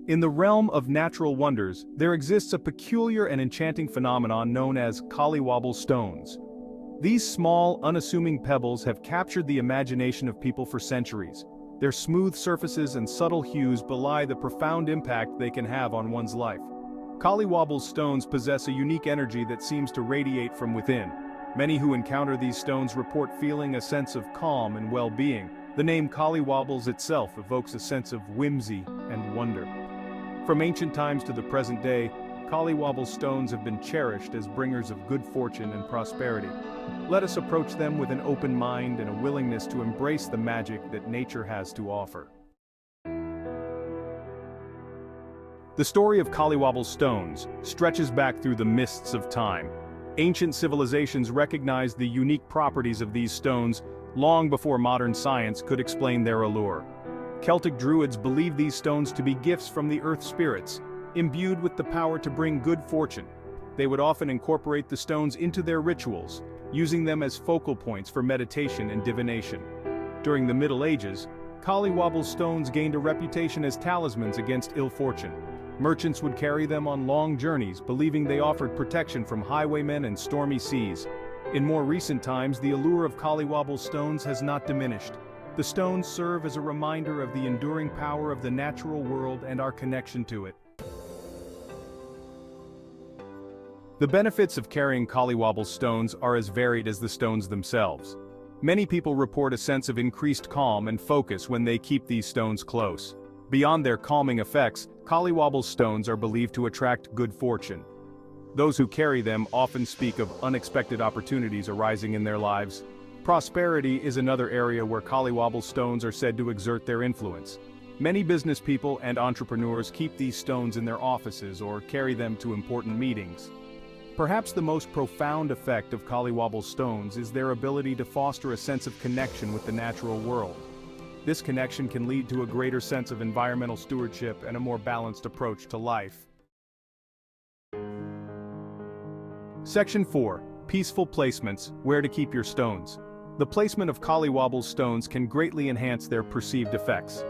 In the realm of natural wonders, there exists a peculiar and enchanting phenomenon known as Collywobble stones. These small, unassuming pebbles have captured the imagination of people for centuries. Their smooth surfaces and subtle hues belie the profound impact they can have on one's life. Collywobble stones possess a unique energy that seems to radiate from within. Many who encounter these stones report feeling a sense of calm and well-being. The name Collywobbles itself evokes a sense of whimsy and wonder. From ancient times to the present day, Collywobble stones have been cherished as bringers of good fortune and prosperity. Let us approach them with an open mind and a willingness to embrace the magic that nature has to offer. The story of Collywobble stones stretches back through the mists of time. Ancient civilizations recognized the unique properties of these stones long before modern science could explain their allure. Celtic druids believed these stones to be gifts from the earth spirits, imbued with the power to bring good fortune. They would often incorporate the stones into their rituals, using them as focal points for meditation and divination. During the Middle Ages, Collywobble stones gained a reputation as talismans against ill fortune. Merchants would carry them on long journeys, believing they offered protection from highwaymen and stormy seas. In more recent times, the allure of Collywobble stones has not diminished. The stones serve as a reminder of the enduring power of the natural world and our connection to it. The benefits of carrying Collywobble stones are as varied as the stones themselves. Many people report a sense of increased calm and focus when they keep these stones close. Beyond their calming effects, Collywobble stones are believed to attract good fortune. Those who carry them often speak of unexpected opportunities arising in their lives. Prosperity is another area where Collywobble stones are said to exert their influence. Many business people and entrepreneurs keep these stones in their offices or carry them to important meetings. Perhaps the most profound effect of Collywobble stones is their ability to foster a sense of connection with the natural world. This connection can lead to a greater sense of environmental stewardship and a more balanced approach to life. Section 4. Peaceful placements, where to keep your stones. The placement of Collywobble stones can greatly enhance their perceived effects.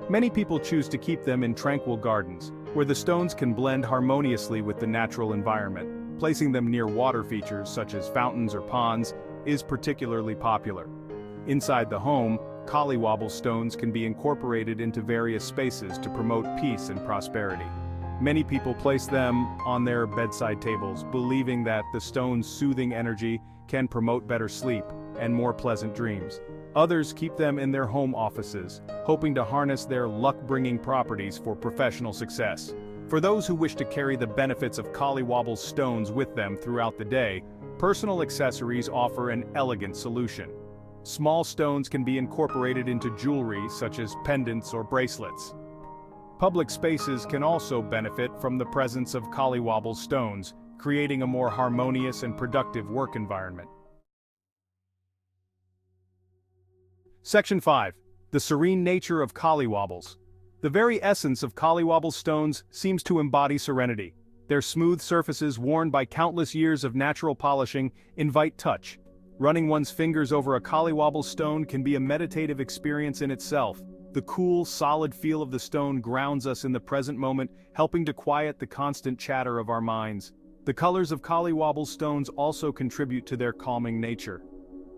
Many people choose to keep them in tranquil gardens, where the stones can blend harmoniously with the natural environment. Placing them near water features such as fountains or ponds is particularly popular. Inside the home, Collywobble stones can be incorporated into various spaces to promote peace and prosperity. Many people place them on their bedside tables, believing that the stone's soothing energy can promote better sleep and more pleasant dreams. Others keep them in their home offices, hoping to harness their luck-bringing properties for professional success. For those who wish to carry the benefits of Collywobble stones with them throughout the day, personal accessories offer an elegant solution. Small stones can be incorporated into jewelry such as pendants or bracelets. Public spaces can also benefit from the presence of Collywobble stones, creating a more harmonious and productive work environment. Section 5. The serene nature of Collywobbles. The very essence of Collywobble stones seems to embody serenity. Their smooth surfaces, worn by countless years of natural polishing, invite touch. Running one's fingers over a Collywobble stone can be a meditative experience in itself. The cool, solid feel of the stone grounds us in the present moment, helping to quiet the constant chatter of our minds. The colors of Collywobble stones also contribute to their calming nature.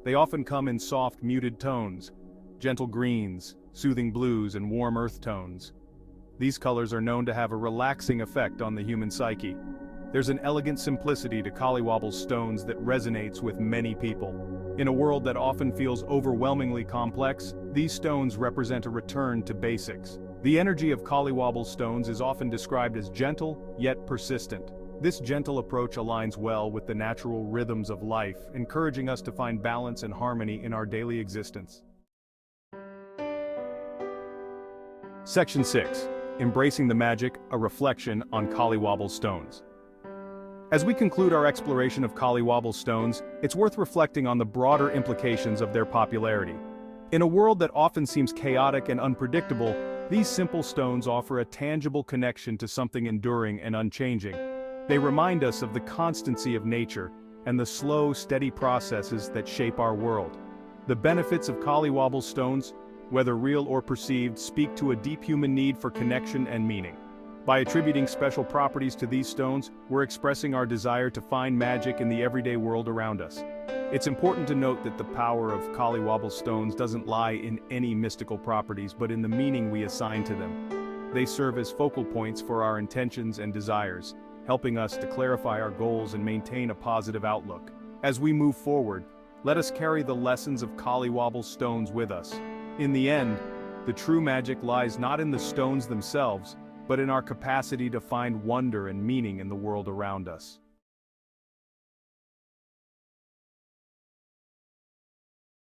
They often come in soft, muted tones, gentle greens, soothing blues, and warm earth tones. These colors are known to have a relaxing effect on the human psyche. There's an elegant simplicity to Collywobble stones that resonates with many people. In a world that often feels overwhelmingly complex, these stones represent a return to basics. The energy of Collywobble stones is often described as gentle, yet persistent. This gentle approach aligns well with the natural rhythms of life, encouraging us to find balance and harmony in our daily existence. Section 6. Embracing the magic, a reflection on Collywobble stones. As we conclude our exploration of Collywobble stones, it's worth reflecting on the broader implications of their popularity. In a world that often seems chaotic and unpredictable, these simple stones offer a tangible connection to something enduring and unchanging. They remind us of the constancy of nature and the slow, steady processes that shape our world. The benefits of Collywobble stones, whether real or perceived, speak to a deep human need for connection and meaning. By attributing special properties to these stones, we're expressing our desire to find magic in the everyday world around us. It's important to note that the power of Collywobble stones doesn't lie in any mystical properties but in the meaning we assign to them. They serve as focal points for our intentions and desires, helping us to clarify our goals and maintain a positive outlook. As we move forward, let us carry the lessons of Collywobble stones with us. In the end, the true magic lies not in the stones themselves, but in our capacity to find wonder and meaning in the world around us.